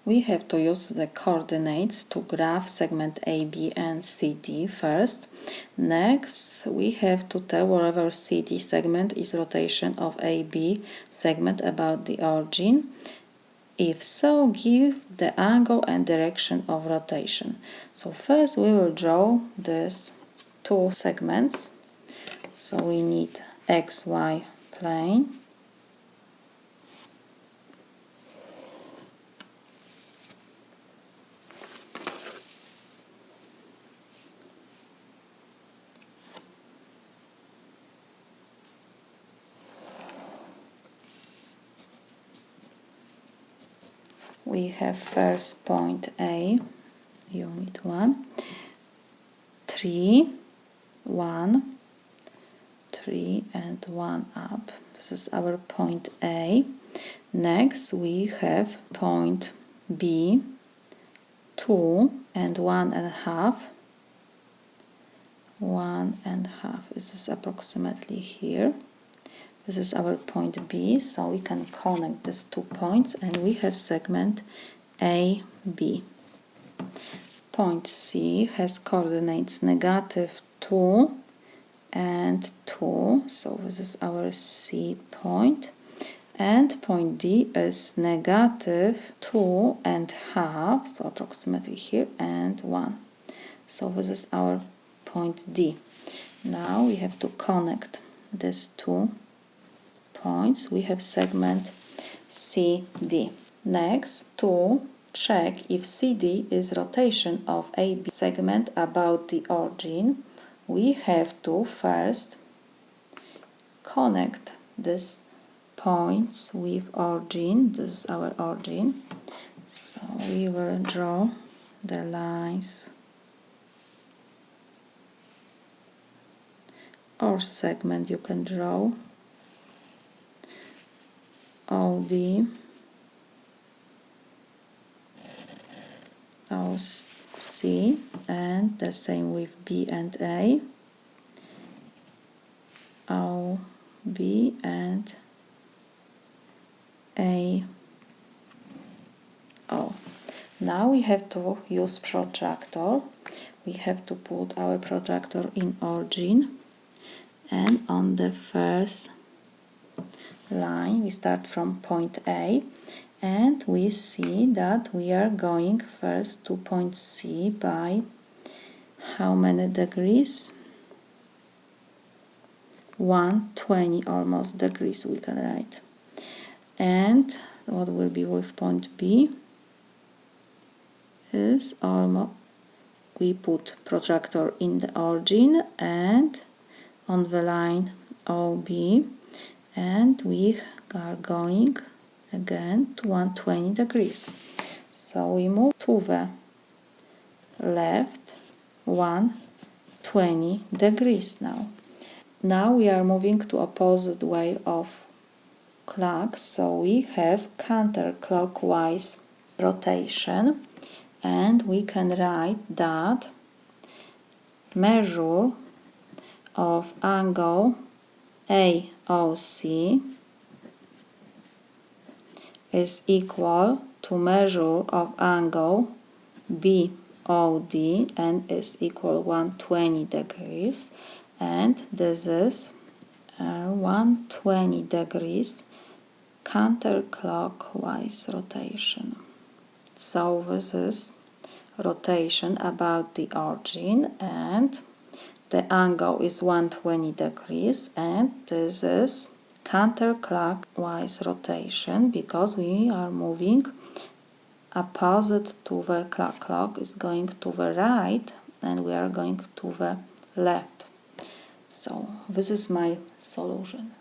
we have to use the coordinates to graph segment AB and CD first. Next, we have to tell wherever CD segment is rotation of AB segment about the origin. If so, give the angle and direction of rotation. So first we will draw these two segments. So we need XY plane. We have first point A, unit 1, 3, 1, 3 and 1 up. This is our point A. Next we have point B, 2 and 1.5. 1.5. This is approximately here. This is our point B, so we can connect these 2 points and we have segment AB. Point C has coordinates -2 and 2, so this is our C point. And point D is -2.5, so approximately here, and 1. So this is our point D. Now we have to connect these 2 points. We have segment CD. Next, to check if CD is rotation of AB segment about the origin, we have to first connect these points with origin. This is our origin. So we will draw the lines or segment you can draw. OD, OC, and the same with B and A, OB and AO. Now we have to use protractor. We have to put our protractor in origin, and on the first line we start from point A, and we see that we are going first to point C by how many degrees? 120 almost degrees we can write. And what will be with point B is almost, we put protractor in the origin and on the line OB, and we are going again to 120 degrees. So we move to the left 120 degrees now. Now we are moving to opposite way of clock, so we have counterclockwise rotation, and we can write that measure of angle AOC is equal to measure of angle BOD and is equal 120 degrees, and this is 120 degrees counterclockwise rotation. So this is rotation about the origin, and the angle is 120 degrees, and this is counterclockwise rotation because we are moving opposite to the clock. Clock is going to the right and we are going to the left. So this is my solution.